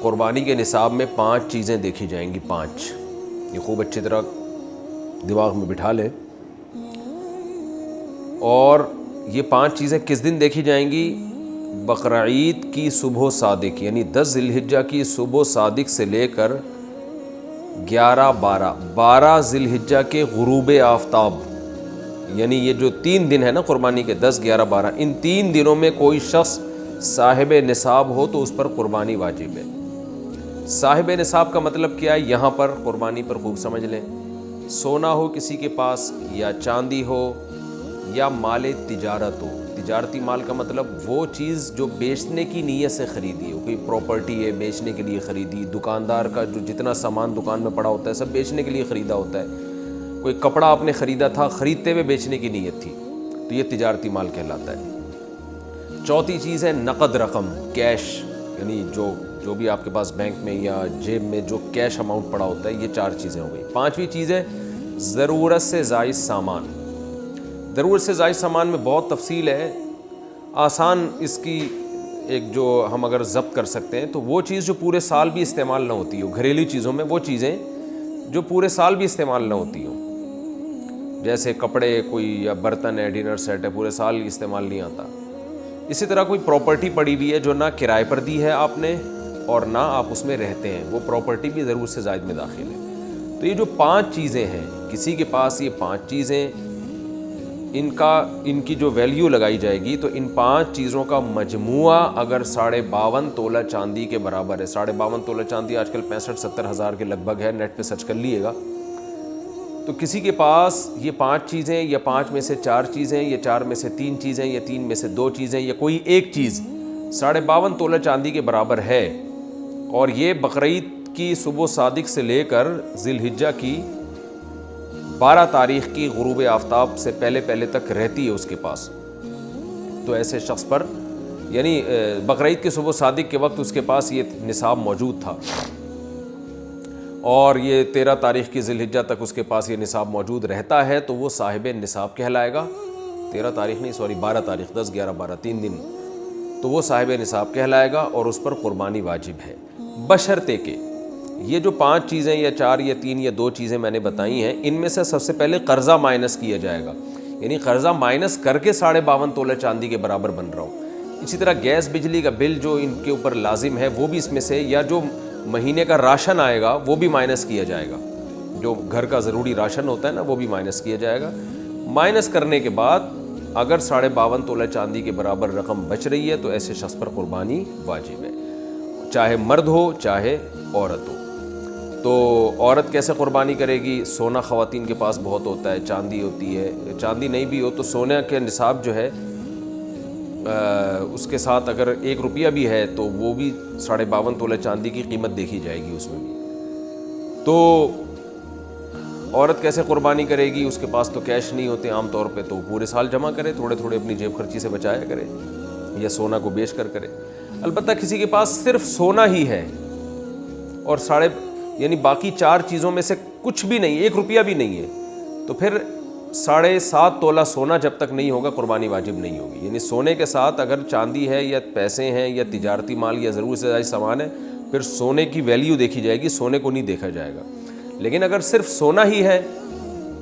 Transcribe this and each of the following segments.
قربانی کے نصاب میں 5 چیزیں دیکھی جائیں گی. 5 یہ خوب اچھی طرح دماغ میں بٹھا لیں. اور یہ 5 چیزیں کس دن دیکھی جائیں گی؟ بقرعید کی صبح صادق یعنی 10 ذی الحجہ کی صبح صادق سے لے کر 12 ذی الحجہ کے غروب آفتاب، یعنی یہ جو 3 دن ہے نا قربانی کے، 10 11 12، ان 3 دنوں میں کوئی شخص صاحب نصاب ہو تو اس پر قربانی واجب ہے. صاحب نصاب کا مطلب کیا ہے؟ یہاں پر قربانی پر خوب سمجھ لیں. سونا ہو کسی کے پاس، یا چاندی ہو، یا مال تجارت ہو. تجارتی مال کا مطلب وہ چیز جو بیچنے کی نیت سے خریدی ہو. کوئی پراپرٹی ہے بیچنے کے لیے خریدی، دکاندار کا جو جتنا سامان دکان میں پڑا ہوتا ہے سب بیچنے کے لیے خریدا ہوتا ہے. کوئی کپڑا آپ نے خریدا تھا، خریدتے ہوئے بیچنے کی نیت تھی، تو یہ تجارتی مال کہلاتا ہے. چوتھی چیز ہے نقد رقم، کیش، یعنی جو بھی آپ کے پاس بینک میں یا جیب میں جو کیش اماؤنٹ پڑا ہوتا ہے. یہ 4 چیزیں ہو گئی. 5ویں چیز ہے ضرورت سے زائد سامان. ضرورت سے زائد سامان میں بہت تفصیل ہے. آسان اس کی ایک جو ہم اگر ضبط کر سکتے ہیں تو وہ چیز جو پورے سال بھی استعمال نہ ہوتی ہو. گھریلو چیزوں میں وہ چیزیں جو پورے سال بھی استعمال نہ ہوتی ہوں، جیسے کپڑے کوئی یا برتن ہے، ڈنر سیٹ ہے، پورے سال استعمال نہیں آتا. اسی طرح کوئی پراپرٹی پڑی ہوئی ہے جو نہ کرائے پر دی ہے آپ نے اور نہ آپ اس میں رہتے ہیں، وہ پراپرٹی بھی ضرورت سے زائد میں داخل ہے. تو یہ جو 5 چیزیں ہیں، کسی کے پاس یہ 5 چیزیں، ان کی جو ویلیو لگائی جائے گی تو ان 5 چیزوں کا مجموعہ اگر 52.5 تولہ چاندی کے برابر ہے. 52.5 تولہ چاندی آج کل 65-70 ہزار کے لگ بھگ ہے، نیٹ پہ سرچ کر لیے گا. تو کسی کے پاس یہ 5 چیزیں، یا 5 میں سے 4 چیزیں، یا 4 میں سے 3 چیزیں، یا 3 میں سے 2 چیزیں، یا کوئی ایک چیز 52.5 تولہ چاندی کے برابر ہے، اور یہ بقرعید کی صبح صادق سے لے کر ذی الحجہ کی 12 تاریخ کی غروب آفتاب سے پہلے تک رہتی ہے اس کے پاس، تو ایسے شخص پر، یعنی بقرعید کی صبح صادق کے وقت اس کے پاس یہ نصاب موجود تھا، اور یہ 13 تاریخ کی ذی الحجہ تک اس کے پاس یہ نصاب موجود رہتا ہے، تو وہ صاحب نصاب کہلائے گا. 13 تاریخ نہیں، 12 تاریخ، 10 11 12 3 دن، تو وہ صاحب نصاب کہلائے گا اور اس پر قربانی واجب ہے. بشرطے کہ یہ جو 5 چیزیں یا 4 یا 3 یا 2 چیزیں میں نے بتائی ہیں، ان میں سے سب سے پہلے قرضہ مائنس کیا جائے گا، یعنی قرضہ مائنس کر کے 52.5 تولہ چاندی کے برابر بن رہا ہوں. اسی طرح گیس بجلی کا بل جو ان کے اوپر لازم ہے وہ بھی اس میں سے، یا جو مہینے کا راشن آئے گا وہ بھی مائنس کیا جائے گا. جو گھر کا ضروری راشن ہوتا ہے نا وہ بھی مائنس کیا جائے گا. مائنس کرنے کے بعد اگر 52.5 تولہ چاندی کے برابر رقم بچ رہی ہے تو ایسے شخص پر قربانی واجب ہے، چاہے مرد ہو چاہے عورت ہو. تو عورت کیسے قربانی کرے گی؟ سونا خواتین کے پاس بہت ہوتا ہے، چاندی ہوتی ہے. چاندی نہیں بھی ہو تو سونے کے نصاب جو ہے اس کے ساتھ اگر 1 روپیہ بھی ہے تو وہ بھی 52.5 تولہ چاندی کی قیمت دیکھی جائے گی اس میں بھی. تو عورت کیسے قربانی کرے گی؟ اس کے پاس تو کیش نہیں ہوتے عام طور پہ، تو پورے سال جمع کرے، تھوڑے تھوڑے اپنی جیب خرچی سے بچایا کرے، یا سونا کو بیچ کر کرے. البتہ کسی کے پاس صرف سونا ہی ہے اور یعنی باقی 4 چیزوں میں سے کچھ بھی نہیں، 1 روپیہ بھی نہیں ہے، تو پھر 7.5 تولہ سونا جب تک نہیں ہوگا قربانی واجب نہیں ہوگی. یعنی سونے کے ساتھ اگر چاندی ہے یا پیسے ہیں یا تجارتی مال یا ضرورت سے زائد سامان ہے، پھر سونے کی ویلیو دیکھی جائے گی، سونے کو نہیں دیکھا جائے گا. لیکن اگر صرف سونا ہی ہے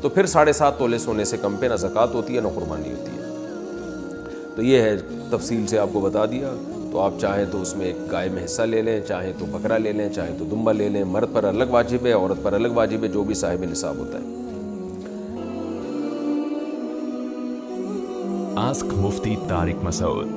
تو پھر 7.5 تولے سونے سے کم پہ نہ زکوٰۃ ہوتی ہے نہ قربانی ہوتی ہے. تو یہ ہے، تفصیل سے آپ کو بتا دیا. تو آپ چاہیں تو اس میں ایک گائے میں حصہ لے لیں، چاہیں تو بکرا لے لیں، چاہیں تو دمبا لے لیں. مرد پر الگ واجب ہے، عورت پر الگ واجب ہے، جو بھی صاحب نصاب ہوتا ہے. آسک مفتی طارق مسعود.